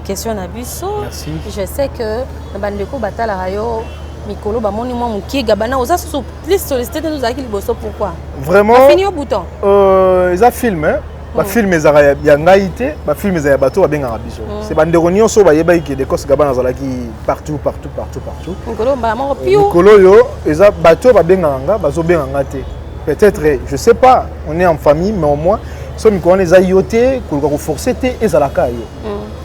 question na biso. Merci. Je sais que na bandeko batala rayo mikolo ba moni moi muki Gabana oza sous plus sollicité nous aki liboso pourquoi? Vraiment. Fini au bouton. Ils a filmé. Ba film ezara ya ngaité, ba film ezara bato ba benga biso. C'est bandeko nyonso ba yeba ki de kos Gabana zalaki partout. Mikolo ba moko piu. Mikolo yo eza bato ba benga nga bazo benga ngate. Peut-être je sais pas, on est en famille mais au moins so mikolo les ayoté ko ko forcer te ezalaka yo.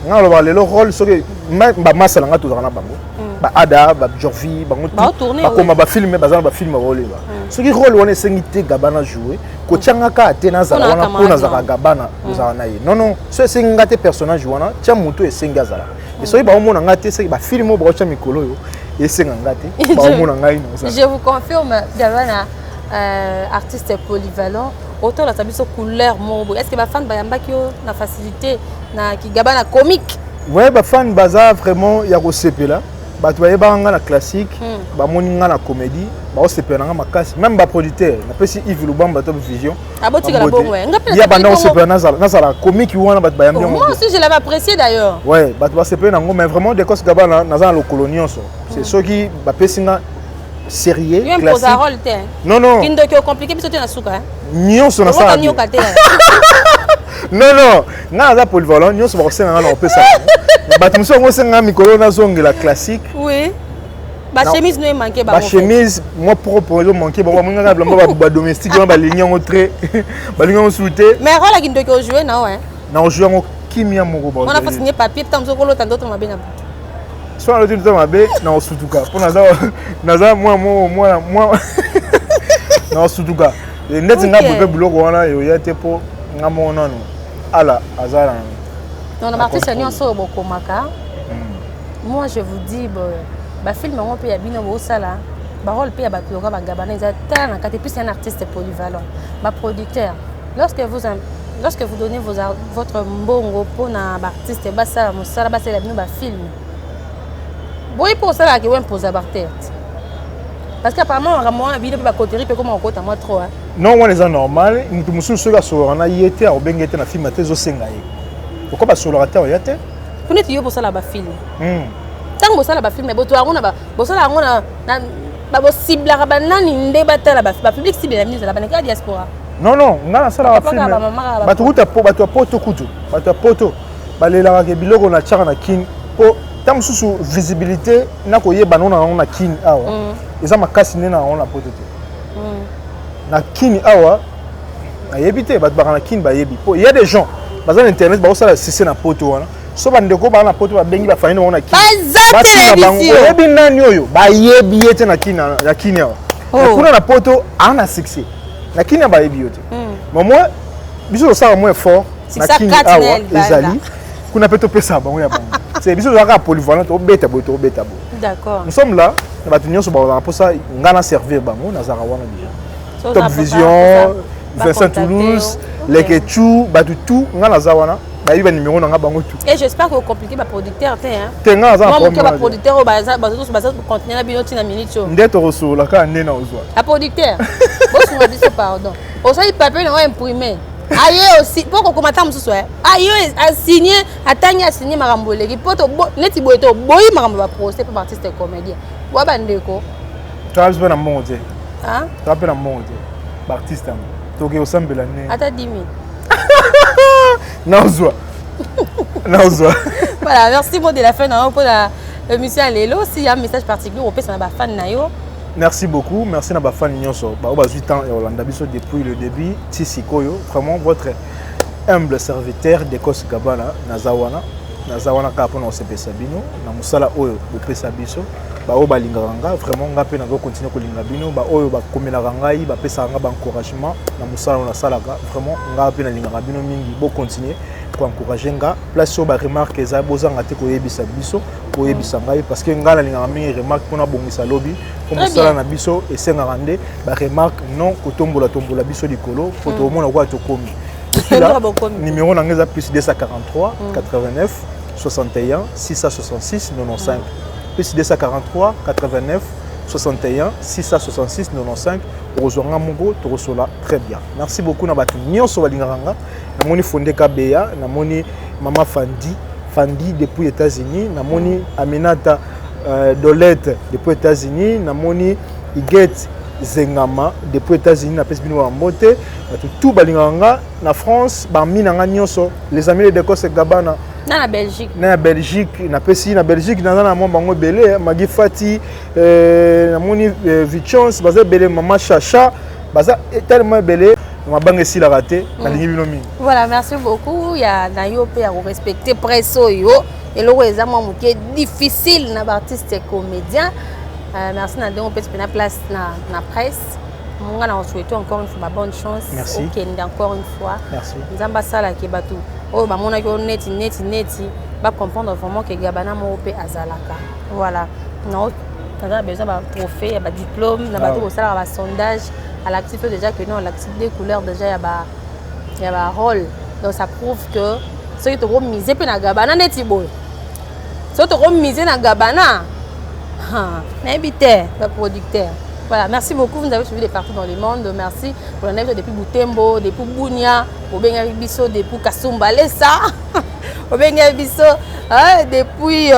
Nga lo ba le rôle so que ba masala nga to zana bango. Ba ada ba Jorvi bango tout. Ba koma ba filmer bazana ba film rôle ba. Ce qui rôle on est sengité Gabana jouer ko tianga ka tena zala wana pona zaka Gabana ozana ye. Non, so sengate personnage wana tia muto e senga zala. Et so ba omona ngate se ba film ba tia mikolo yo e senga ngate ba omona ngai no ça. Je vous confirme Gabana artiste polyvalent. Autant la tabiso couleur mobo. Est-ce que ba fan bayamba ki yo na facilité na ki Gabana comique? Ouais, ba fan baza vraiment ya ko sepela. Ba tu bayeba nga na classique, ba moni nga na comédie, ba o sepela nga makasi. Même ba producteur, na pesi Yves Lubamba Top Vision. Aboti la bongo. Ya banda o sepela na sala comique wana ba bayamba. Moi aussi je l'avais apprécié d'ailleurs. Ouais, ba tu ba sepela ngo mais vraiment de cause Gabana na za lo colonionso. C'est ceux qui ba pesi nga sérieux classique. Non. Kindo ki compliqué biso te na suka hein. Nyonso na sala. Non, nga za polyvalent, nyonso ba ko senga na opesa. Bato muso ngo senga mikolo na zongi la classique. Oui. Ba chemise no manqué ba. Ba chemise moi propre yo manqué ba mo nga blamba ba domestique ba ligne ngo très ba ligne ngo souté. Mais rôle kindo ki jouer na ouais. Na jouer ngo kimia moko ba. On a fait signer papier tamzo ko lota d'autres mabe na. Soit l'autre temps mabe na osutuka. Pour naza moi na osutuka. Net nga bobe buloko wana yo yate po nga mo nanu. Ala azala. Non, la artiste nyonso bokomaka. Moi je vous dis ba film on peut ya bino bo sala. Ba rôle pe ya ba loka ba Gabana ils attendent quand et puis c'est un artiste polyvalent. Ba producteur. Lorsque vous donnez votre mbongo pour na ba artiste ba sala mosala ba sala bino ba film. Boy pour ça que on pose à tête. Parce qu'apparemment on a bino ba coterie pe comme on compte moi trop hein. Non, on est normal, nous musu soka so on a yete a obengete na film te zo senga ye. Pourquoi ba solo rater yete? Pour net yo pour ça la ba film. Tant que ça la ba film bo to arona ba bo ça la ngona na ba bo cible la ba nani nde batala ba public cible la mise la ba na diaspora. Non, nga na sala ba film. Ba to kuta po ba to poto kutu. Ba to poto ba le la ke biloko na chaka na kin po tant sous visibilité na ko yeba non na kini awa eza makasi ne na on la poto te na kini awa ayebite ba na kini ba yebi po il y a des gens bazan internet ba osala cc na poto wana so ba ndeko ba na poto ba bengi ba fani na kini bazate na bango yebi nani oyo ba yebi yete na kini awa kuna na poto ana succès na kini ba yebi yote moi biso ça moins fort na kini awa ezali kuna peto pesa bango ya bango c'est biso zaka polyvalent to beta bo. D'accord. Nous sommes là, nous va tenir sur ba pour ça ngana servir bango na zara wana déjà. Top Vision, Vincent Toulouse, les Ketchou, ba tout ngana zawana, ba yiba numéro na bango tout. Et j'espère que vous compliquez ba producteur té hein. Té ngana za problème. Moi ba producteur au ba tous ba continuer na binoti na minute show. Ndeto roso la ka nena ozwa. La producteur. Boss on a dit pardon. On ça il papier on va imprimer. Aye aussi pour qu'on commenter mususu aye a signé atanya a signé makambo leki poto neti boyeto boyi makambo ba procès pour artiste et comédien wa bandeko tu as besoin d'un monde hein tu as besoin d'un monde artiste to ke osambela ne ata 10 000 naozwa voilà merci mot de la fin pour la émission Lelo s'il y a un message particulier au pesa na ba fan na yo. Merci beaucoup, merci à Bafan Nyonso. Bah, 8 ans et Hollanda Biso depuis le début. Tisi Koyo, vraiment votre humble serviteur de Kos Gabana, Nazawana Kapon au CP Sabino, Namusala Oyo, au Pesa Biso, Baoba Linganga, vraiment Ngapé n'a pas continué à Lingabino, Baoyo, Komina Rangaï, Bapesa Ngaba encouragement, Namusala na Salaga, vraiment Ngapé na Lingabino Mingi, beau continuer pour encourager Nga. Place au bas remarque, Zaboza Ngate Koyebisa Biso, Koyebisa Ngai, parce que Nga la Lingami remarque qu'on a bongisa lobby. Comme ça, na biso et c'est ngandé, ba remarque non kotombola biso likolo, photo au monde quoi to komi. Numéro n'angeza plus 243 89 61 666 95. Plus 243 89 61 666 95. Rozonga mongo to rosola très bien. Merci beaucoup na batu nyonso balinganga. Na moni fondé Kabeya, na moni Mama Fandi depuis États-Unis, na moni Aminata Dolette depuis les États-Unis, Namoni Iget Zengama depuis les États-Unis, na pesi bino mbote, tout balinganga na France, ba minanga nyonso, les amis de Kos Gabana na Belgique. Na Belgique, na pesi na Belgique na mwa bango belé, Magi Fati, namoni Vichons, baza belé Mama Chacha, baza tellement belé. Voilà, merci beaucoup. Il y a Nayo à respecter presso yo et le examen qui est difficile na artiste et comédien. Merci na donner peut-être place na presse. Moi na souhaite encore une fois bonne chance. Merci. OK, encore une fois. Merci. Nzamba sala ke batu. Oh ba mona ko neti ba comprendre vraiment que Gabana mo pe azalaka. Voilà. Non, on a besoin d'un trophée, d'un diplôme, d'un sondage. À l'actif déjà que non, l'actif des couleurs déjà il y a un rôle. Donc ça prouve que ceux qui ont misé pour la Gabana n'est pas bon. Ceux qui ont misé dans Gabana, n'habitez le producteur. Voilà, merci beaucoup. Vous avez suivi des partout dans le monde. Merci pour la neige depuis Boutembo, depuis Bounia, au Bengabiso, depuis Kasumba, Lessa, au Bengabiso, depuis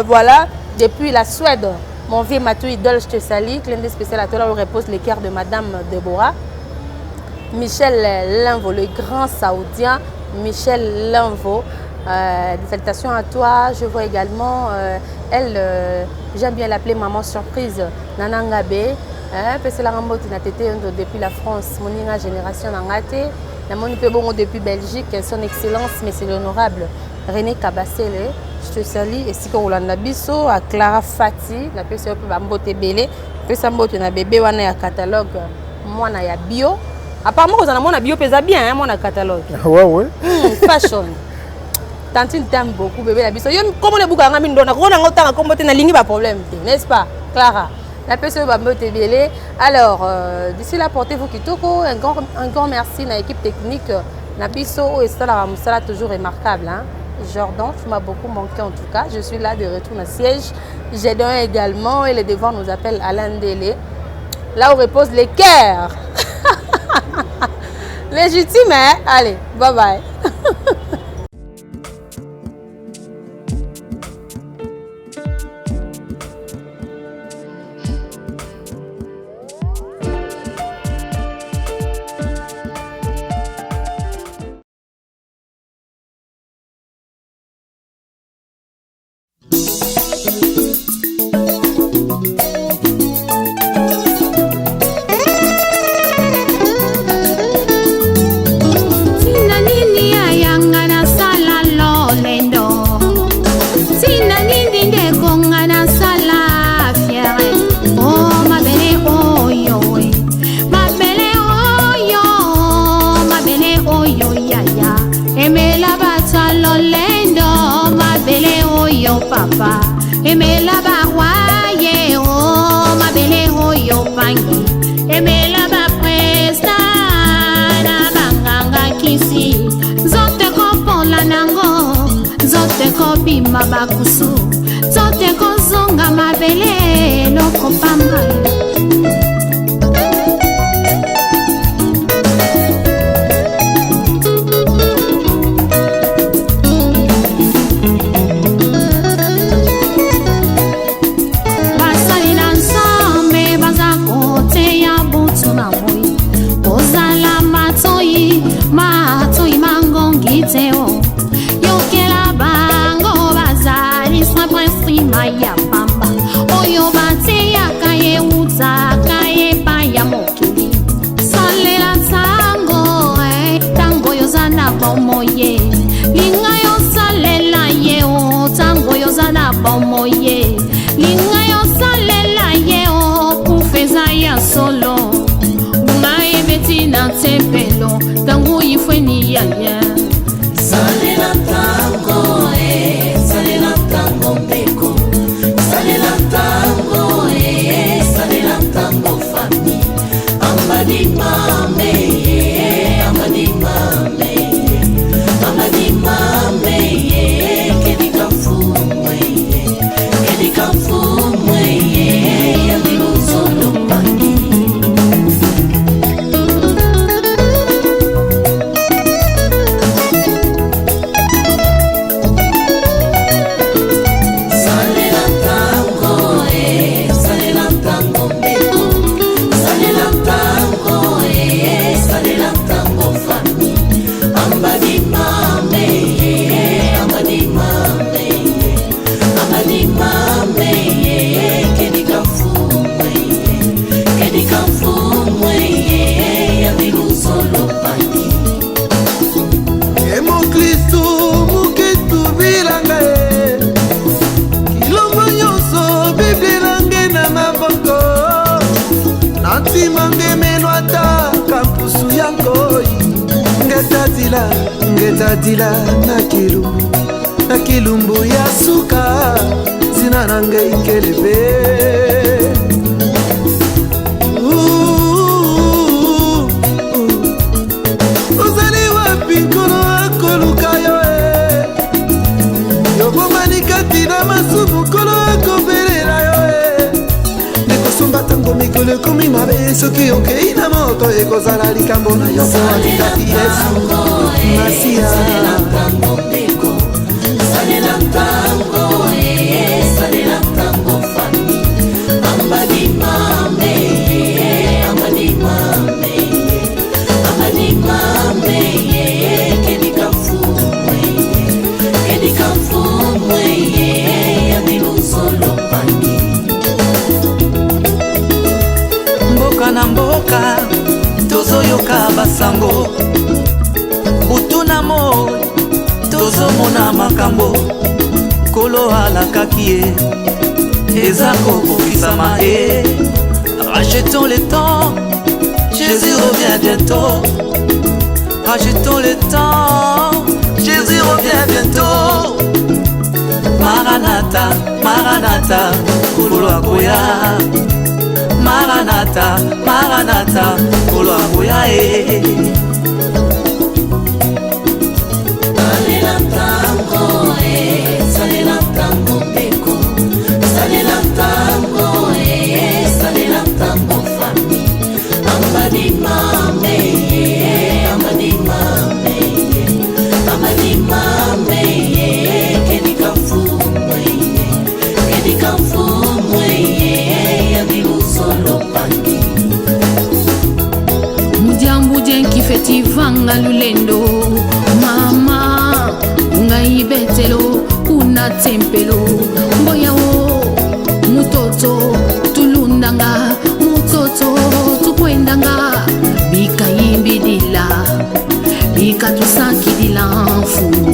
voilà, depuis la Suède. Mon vieux Matou idole, je te salue. Clin d'œil spécial à toi, là où repose les cœurs de Madame Deborah. Michel Linvo, le grand saoudien. Michel Linvo, des salutations à toi. Je vois également, elle, j'aime bien l'appeler Maman Surprise, Nana Ngabe. C'est la Rambo depuis la France, mon génération Nangate. La Monique Bongo depuis Belgique, son excellence, mais c'est l'honorable René Kabassele. Je te salue. Et si on a biso à Clara Fati, la personne peut m'emboter belé, personne m'emboter na bébé ou na catalogue, moi na ya bio. Apparemment vous en avez mon bio pèse bien, hein, mon catalogue. Ouais. Fashion. Tantine t'aime beaucoup bébé la biso. Yo comment les bouga ngami ndona, ko na ngota ko mbote na lingi ba problème, n'est-ce pas, Clara? La personne va me belé. Alors d'ici là portez-vous kitoko, un grand merci à l'équipe technique na biso et ça la toujours remarquable, hein. Jordan, tu m'as beaucoup manqué en tout cas. Je suis là de retour au siège. J'ai donné également et les devants nous appellent Alain Délé. Là où reposent les cœurs. Légitime, hein? Allez, bye bye. bakusu tote kozonga mabele loko pamba ya pamba oyo bate ya kaye uza kaye pa ya mokili salela tango tango yozana bomoye linga yo salela ye o tango yozana bomoye linga yo salela ye o kufeza ya solo bungaye betina tempelo tango yifweni ya salela tango salela tango mbeko salela tango salela tango fami amadi mame amadi mame amadi mame kedika fumwe ya biluzolo pani ngetadila na kilumbu ya suka zina nange ikelebe ozali wapi nkolo akoluka yo yobomani kati na masumu nkolo akobelela yo nekosomba tango mikolo ekomi mabe soki okei na moto ekozala likambo na yo po atikati yesu Masia salela tango mbeko salela tango salela tango fami amadi mame amadi mame amadi mame kedika fumwe ya biluzolo pani mboka na mboka tozoyoka basango butunamo tozomona makambo kolo alakaki ye eza kokokisama e rachetons le temps Jésus revient bientôt rachetons le temps Jésus revient bientôt Maranatha Maranatha kolo akoya Maranatha Maranatha kolo akoya salela tango salela tango mbeko salela tango salela tango fami amadi mame amadi mame amadi mame kedika fumwe ya biluzolo pani mudiambuje nkifetivanga lulendo mama ngai betelo una tempelo mboyawo mutoto tulundanga mutoto tukwendanga bikayimbidila bikatusankidila mfu